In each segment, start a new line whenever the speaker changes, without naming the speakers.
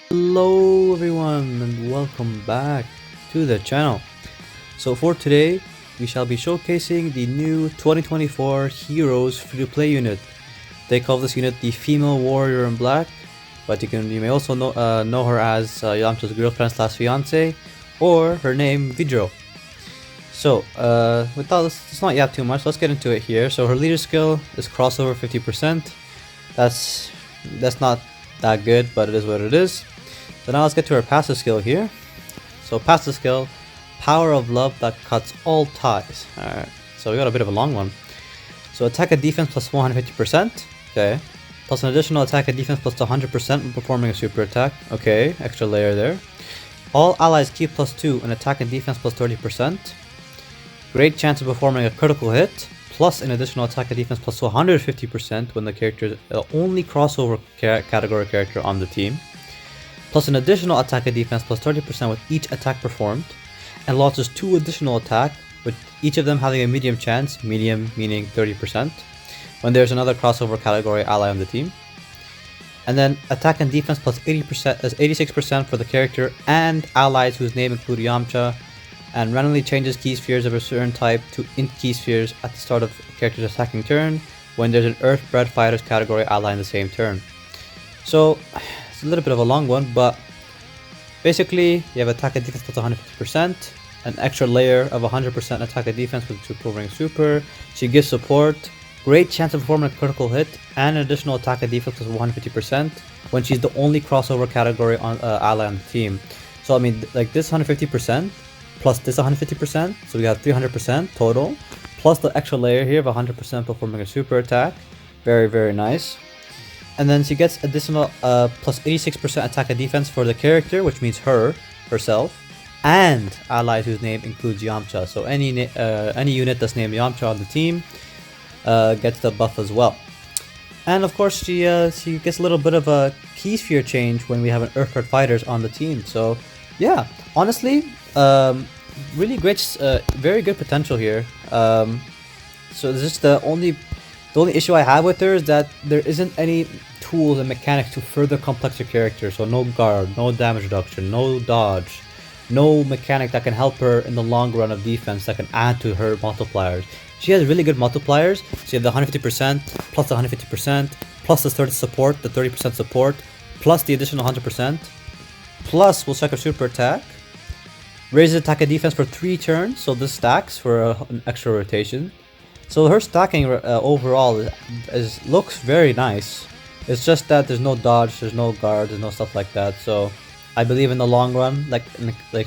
Hello everyone and welcome back to the channel. So for today, we shall be showcasing the new 2024 Heroes free-to-play unit. They call this unit the Female Warrior in Black, but you may also know her as Yamcha's girlfriend slash fiance, or her name Vidro. So without let's not yap too much, let's get into it here. So her leader skill is crossover 50%. That's not that good, but it is what it is. So now let's get to our passive skill here. So passive skill, Power of Love that cuts all ties. Alright, so we got a bit of a long one. So attack and defense plus 150%. Okay. Plus an additional attack and defense plus 100% when performing a super attack. Okay, extra layer there. All allies keep plus 2 and attack and defense plus 30%. Great chance of performing a critical hit. Plus an additional attack and defense plus 150% when the character is the only crossover category character on the team. Plus an additional attack and defense plus 30% with each attack performed, and launches 2 additional attack, with each of them having a medium chance, medium meaning 30%, when there's another crossover category ally on the team. And then attack and defense plus 80% is 86% for the character and allies whose name include Yamcha, and randomly changes key spheres of a certain type to int key spheres at the start of a character's attacking turn when there's an Earth-bred fighters category ally in the same turn. So it's a little bit of a long one, but basically you have attack and defense plus 150%, an extra layer of 100% attack and defense with performing super. She gives support, great chance of performing a critical hit, and an additional attack and defense plus 150% when she's the only crossover category on ally on the team. So I mean, like this 150% plus this 150%, so we got 300% total, plus the extra layer here of 100% performing a super attack. Very nice. And then she gets additional plus 86% attack and defense for the character, which means herself, and allies whose name includes Yamcha. So any unit that's named Yamcha on the team gets the buff as well. And of course, she gets a little bit of a key sphere change when we have an Earthbred fighters on the team. So yeah, honestly, really great, very good potential here. So this is the only issue I have with her is that there isn't any tools and mechanics to further complex her character. So no guard, no damage reduction, no dodge, no mechanic that can help her in the long run of defense that can add to her multipliers. She has really good multipliers. So you have the 150% plus the 150% plus the 30% support plus the additional 100% plus we'll check her super attack. Raises attack and defense for 3 turns, so this stacks for an extra rotation. So her stacking overall looks very nice. It's just that there's no dodge, there's no guard, there's no stuff like that. So I believe in the long run, like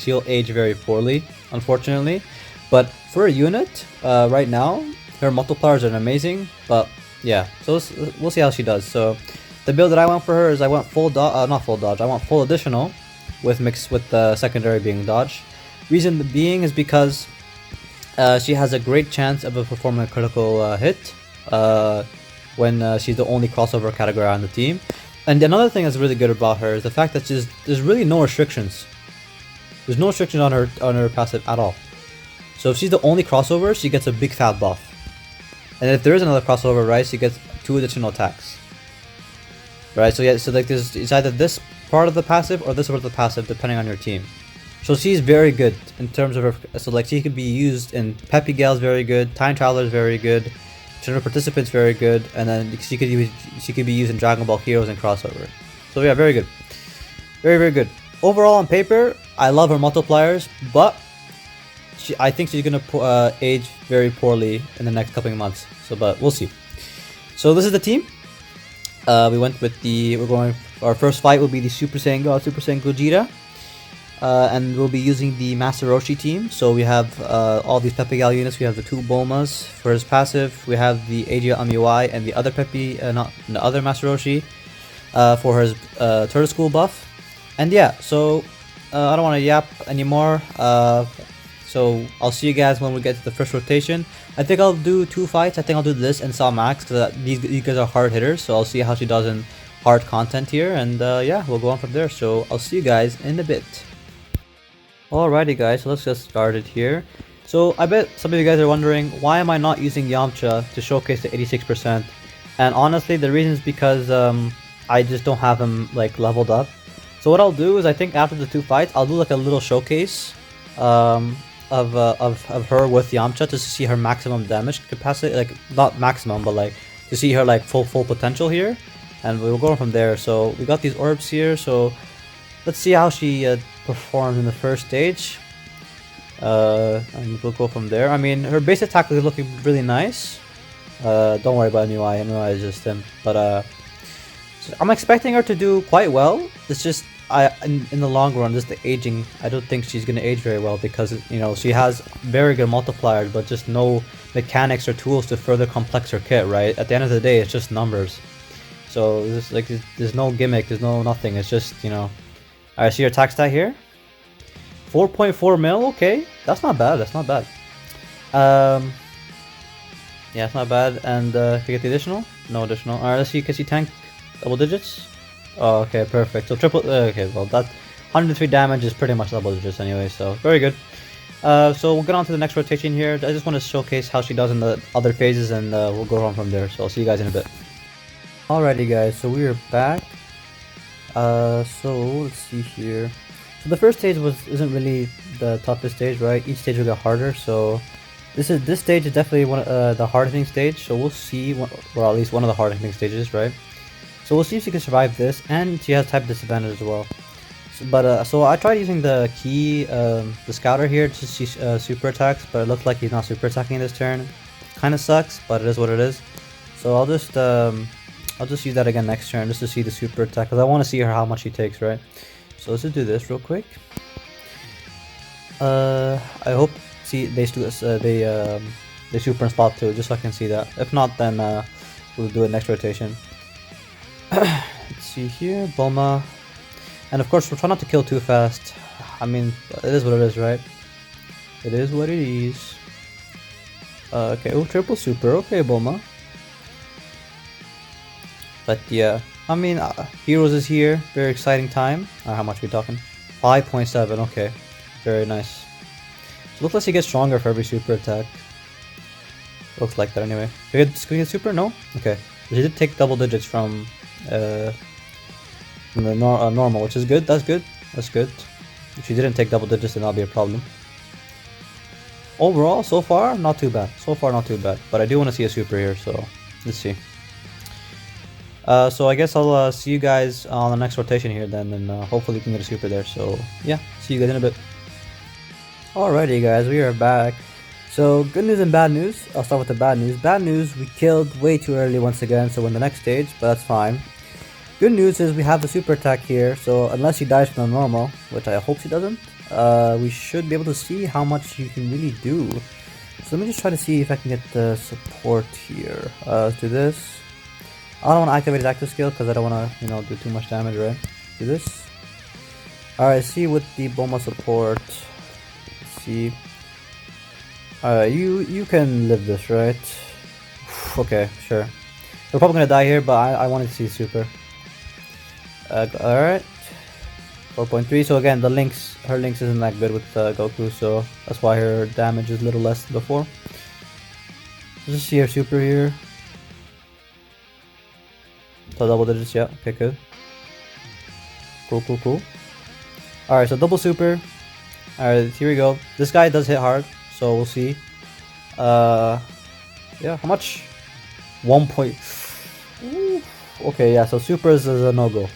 she'll age very poorly, unfortunately. But for a unit, right now, her multipliers are amazing. But yeah, so we'll see how she does. So the build that I went for her is I went not full dodge. I went full additional, mixed with the secondary being dodge. Reason being is because she has a great chance of performing a critical hit when she's the only crossover category on the team. And another thing that's really good about her is the fact that there's really no restrictions. There's no restrictions on her passive at all. So if she's the only crossover, she gets a big fat buff. And if there is another crossover, right, she gets 2 additional attacks. Right, so yeah, so like it's either this part of the passive or this part of the passive, depending on your team. So she's very good in terms of her, so like she could be used in Peppy Gals very good, Time Traveler is very good, General Participants very good, and then she could be used in Dragon Ball Heroes and crossover. So yeah, very good. Very good. Overall on paper, I love her multipliers, but I think she's gonna age very poorly in the next couple of months. So but we'll see. So this is the team. Our first fight will be the Super Saiyan Gogeta. And we'll be using the Master Roshi team. So we have all these Peppy Gal units. We have the 2 Bulmas for his passive. We have the Aegea Amiwai and the other the other Master Roshi for his Turtle School buff. And yeah, so I don't want to yap anymore. So I'll see you guys when we get to the first rotation. I think I'll do 2 fights. I think I'll do this and Saw Max because these guys are hard hitters. So I'll see how she does in hard content here. And yeah, we'll go on from there. So I'll see you guys in a bit. Alrighty guys, so let's get started here. So I bet some of you guys are wondering, why am I not using Yamcha to showcase the 86%? And honestly, the reason is because I just don't have him like leveled up. So what I'll do is I think after the 2 fights, I'll do like a little showcase of her with Yamcha just to see her maximum damage capacity, like not maximum, but like to see her like full potential here, and we'll go from there. So we got these orbs here, so let's see how she performs in the first stage. And we'll go from there. I mean, her base attack is looking really nice. Don't worry about MUI. MUI is just him. But so I'm expecting her to do quite well. It's just in the long run, just the aging. I don't think she's gonna age very well because she has very good multipliers, but just no mechanics or tools to further complex her kit. Right? At the end of the day, it's just numbers. So there's no gimmick. There's no nothing. It's just Alright, see your attack stat here. 4.4 mil. Okay, that's not bad. That's not bad. Yeah, it's not bad. And if you get the additional, no additional. Alright, let's see. Can she tank double digits? Oh, okay, perfect. So triple. Okay, well that 103 damage is pretty much double digits anyway. So very good. So we'll get on to the next rotation here. I just want to showcase how she does in the other phases, and we'll go on from there. So I'll see you guys in a bit. Alrighty, guys. So we are back. So let's see here. So the first stage isn't really the toughest stage, right? Each stage will get harder. So this stage is definitely one the hard hitting stage. So we'll see, or at least one of the hard hitting stages, right? So we'll see if she can survive this, and she has type disadvantage as well. So I tried using the key, the scouter here to see super attacks, but it looks like he's not super attacking this turn. Kind of sucks, but it is what it is. So I'll just use that again next turn just to see the super attack, because I want to see how much she takes, right? So let's just do this real quick. I hope they super in spot 2 just so I can see that. If not, then we'll do it next rotation. Let's see here, Bulma. And of course, we're trying not to kill too fast. I mean, it is what it is, right? It is what it is. Okay, oh, triple super. Okay, Bulma. But yeah, I mean, Heroes is here. Very exciting time. How much are we talking? 5.7. Okay, very nice. So looks like he gets stronger for every super attack. Looks like that anyway. Can we get super? No? Okay. He did take double digits from the normal, which is good. That's good. That's good. If she didn't take double digits, then that'll be a problem. Overall, so far, not too bad. So far, not too bad. But I do want to see a super here, so let's see. So I guess I'll see you guys on the next rotation here then, and hopefully we can get a super there. So yeah, see you guys in a bit. Alrighty, guys, we are back. So good news and bad news. I'll start with the bad news. Bad news, we killed way too early once again, so we're in the next stage, but that's fine. Good news is we have the super attack here, so unless she dies from the normal, which I hope she doesn't, we should be able to see how much you can really do. So let me just try to see if I can get the support here. Let's do this. I don't want to activate his active skill because I don't want to, do too much damage, right? Do this. Alright, see with the Bulma support. Let's see. Alright, you can live this, right? Okay, sure. We're probably gonna die here, but I wanted to see super. Alright. 4.3. So again, her links isn't that good with Goku, so that's why her damage is a little less than before. Let's just see her super here. So double digits, yeah. Okay, good. Cool. Alright, so double super. Alright, here we go. This guy does hit hard, so we'll see. Yeah, how much? 1 point. Ooh. Okay, yeah, so supers is a no-go.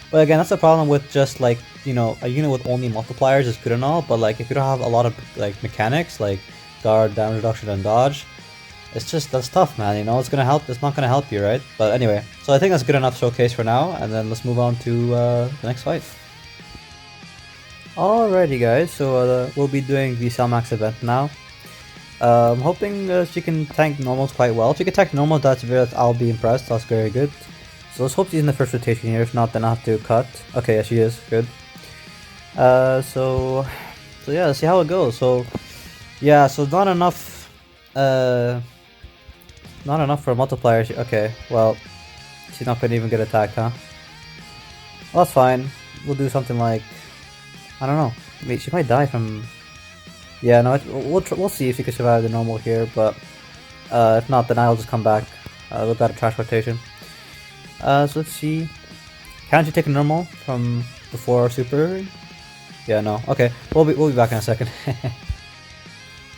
But again, that's the problem with just like, a unit with only multipliers is good and all, but like if you don't have a lot of like mechanics like guard, damage reduction, and dodge, that's tough, man. It's not gonna help you, right? But anyway, so I think that's good enough showcase for now, and then let's move on to the next fight. Alrighty, guys, so we'll be doing the Cell Max event now. I'm hoping she can tank normals quite well. If she can tank normals, I'll be impressed. That's very good. So let's hope she's in the first rotation here. If not, then I'll have to cut. Okay, yeah, she is. Good. So yeah, let's see how it goes. So yeah, so not enough for a multiplier. Okay, well, she's not gonna even get attacked, huh? Well, that's fine. We'll do something like, I don't know. Wait, she might die from. Yeah, no, we'll see if she can survive the normal here, but if not, then I'll just come back. We've got a trash rotation. So let's see. Can't you take a normal from before super? Yeah, no. Okay, we'll be back in a second.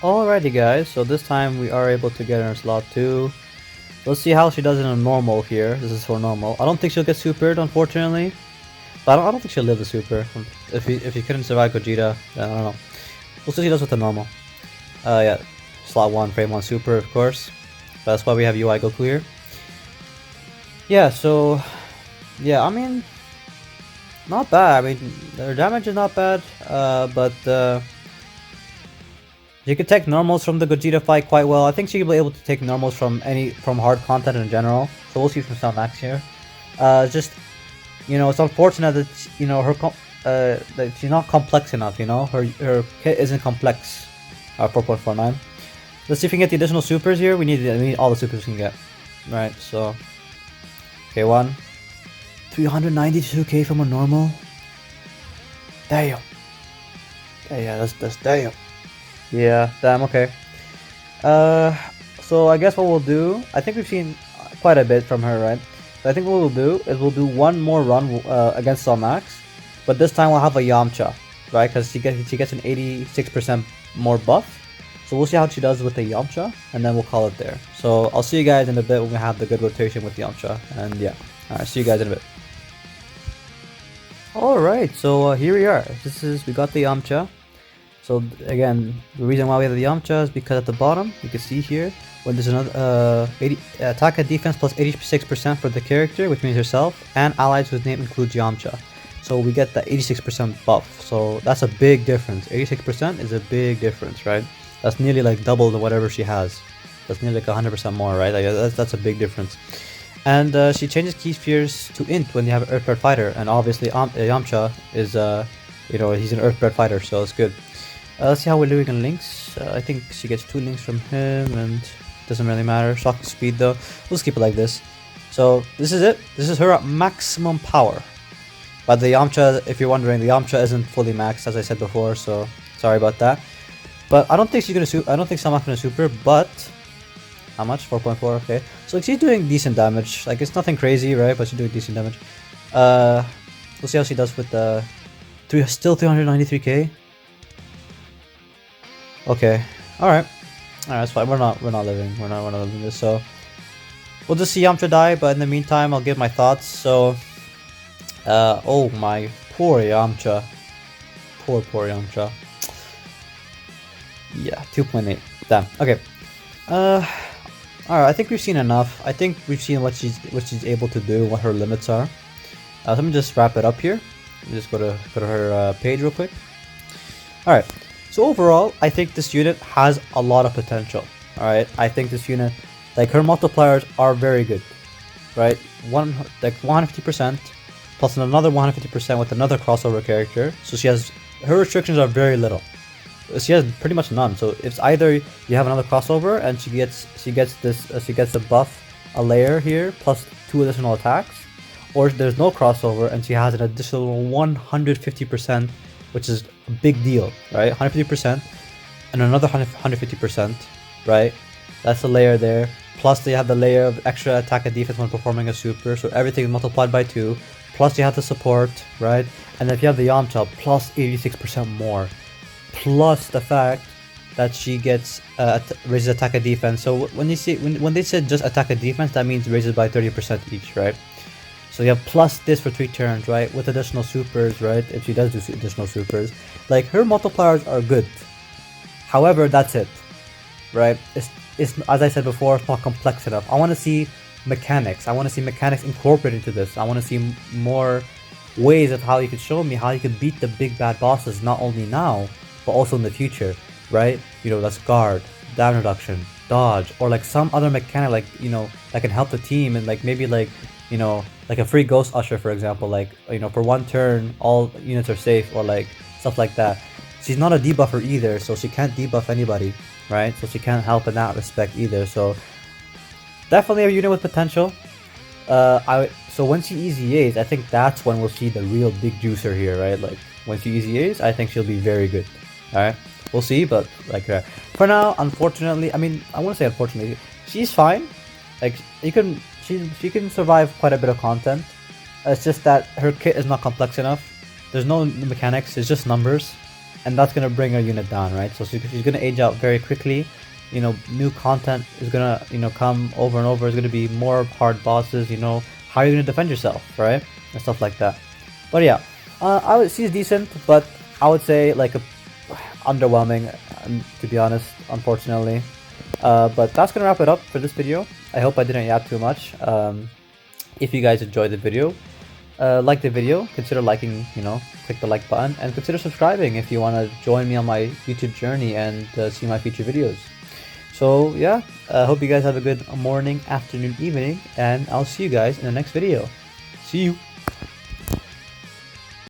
Alrighty guys, so this time we are able to get her in slot 2. Let's see how she does in a normal here. This is for normal. I don't think she'll get supered, unfortunately. But I don't think she'll live the super. If he couldn't survive Gogeta, then I don't know. We'll see how she does with the normal. Yeah, slot 1, frame 1 super, of course. That's why we have UI Goku here. Yeah, so... yeah, I mean... not bad. I mean, their damage is not bad, but... you can take normals from the Gogeta fight quite well. I think she'll be able to take normals from hard content in general. So we'll see from Cell Max here. Just, you know, it's unfortunate that, you know, that she's not complex enough, you know? Her kit isn't complex. 4.49. Let's see if we can get the additional supers here. We need all the supers we can get. Right, so... okay, 392k from a normal? Damn. Yeah, that's damn. Yeah, damn, okay. So I guess what we'll do, I think we've seen quite a bit from her, right? So I think what we'll do is we'll do one more run against Cell Max, but this time we'll have a Yamcha, right? Because she gets an 86% more buff. So we'll see how she does with the Yamcha, and then we'll call it there. So I'll see you guys in a bit when we have the good rotation with Yamcha, and yeah. Alright, see you guys in a bit. Alright, so here we are. We got the Yamcha. So again, the reason why we have the Yamcha is because at the bottom, you can see here, when there's another attack and defense plus 86% for the character, which means herself, and allies whose name includes Yamcha. So we get the 86% buff. So that's a big difference. 86% is a big difference, right? That's nearly like double whatever she has. That's nearly like 100% more, right? Like that's a big difference. And she changes key spheres to int when you have an Earthbred fighter, and obviously Yamcha is, you know, he's an Earthbred fighter, so it's good. Let's see how we're doing in links. I think she gets 2 links from him, and doesn't really matter. Shock speed though, we'll just keep it like this. So this is it. This is her at maximum power. But the Yamcha, if you're wondering, the Yamcha isn't fully maxed, as I said before. So sorry about that. But I don't think she's gonna I don't think Salma's gonna super. But how much? 4.4. Okay. So like, she's doing decent damage. Like it's nothing crazy, right? But she's doing decent damage. We'll see how she does with the still 393k. Okay, all right, that's fine. We're not living this. So we'll just see Yamcha die. But in the meantime, I'll give my thoughts. So, oh my poor Yamcha, poor Yamcha. Yeah, 2.8. Damn. Okay. All right. I think we've seen enough. I think we've seen what she's able to do, what her limits are. Let me just wrap it up here. Let me just go to her page real quick. All right. So overall, I think this unit has a lot of potential. Alright, I think this unit, like her multipliers are very good. Right? 150% plus another 150% with another crossover character. So her restrictions are very little. She has pretty much none. So it's either you have another crossover and she gets the buff, a layer here plus 2 additional attacks, or there's no crossover and she has an additional 150%, which is a big deal, right? 150% and another 150%, right? That's the layer there. Plus they have the layer of extra attack and defense when performing a super, so everything is multiplied by 2. Plus you have the support, right? And if you have the Yamcha, plus 86% more. Plus the fact that she gets raises attack and defense. So when they said just attack and defense, that means raises by 30% each, right? So you have plus this for 3 turns, right? With additional supers, right? If she does do additional supers. Like, her multipliers are good. However, that's it. Right? It's as I said before, it's not complex enough. I want to see mechanics. I want to see mechanics incorporated into this. I want to see more ways of how you could show me how you could beat the big bad bosses, not only now, but also in the future. Right? You know, that's guard, down reduction, dodge, or like some other mechanic, like, you know, that can help the team, and like maybe like, you know, like a free Ghost Usher, for example, like, you know, for 1 turn, all units are safe, or like, stuff like that. She's not a debuffer either, so she can't debuff anybody, right? So she can't help in that respect either, so definitely a unit with potential. So when she EZAs, I think that's when we'll see the real big juicer here, right? Like, when she EZAs, I think she'll be very good, alright? We'll see, but like, for now, unfortunately, I mean, I wouldn't say unfortunately, she's fine. Like, she can survive quite a bit of content. It's just that her kit is not complex enough. There's no mechanics, it's just numbers, and that's gonna bring her unit down, right? So she's gonna age out very quickly. You know, new content is gonna, you know, come over and over. It's gonna be more hard bosses. You know, how are you gonna defend yourself, right? And stuff like that. But yeah, she's decent, but I would say like underwhelming, to be honest, unfortunately. But that's gonna wrap it up for this video. I hope I didn't yap too much. If you guys enjoyed the video, like the video, consider liking, you know, click the like button, and consider subscribing if you want to join me on my YouTube journey and see my future videos. So yeah, I hope you guys have a good morning, afternoon, evening, and I'll see you guys in the next video. See you!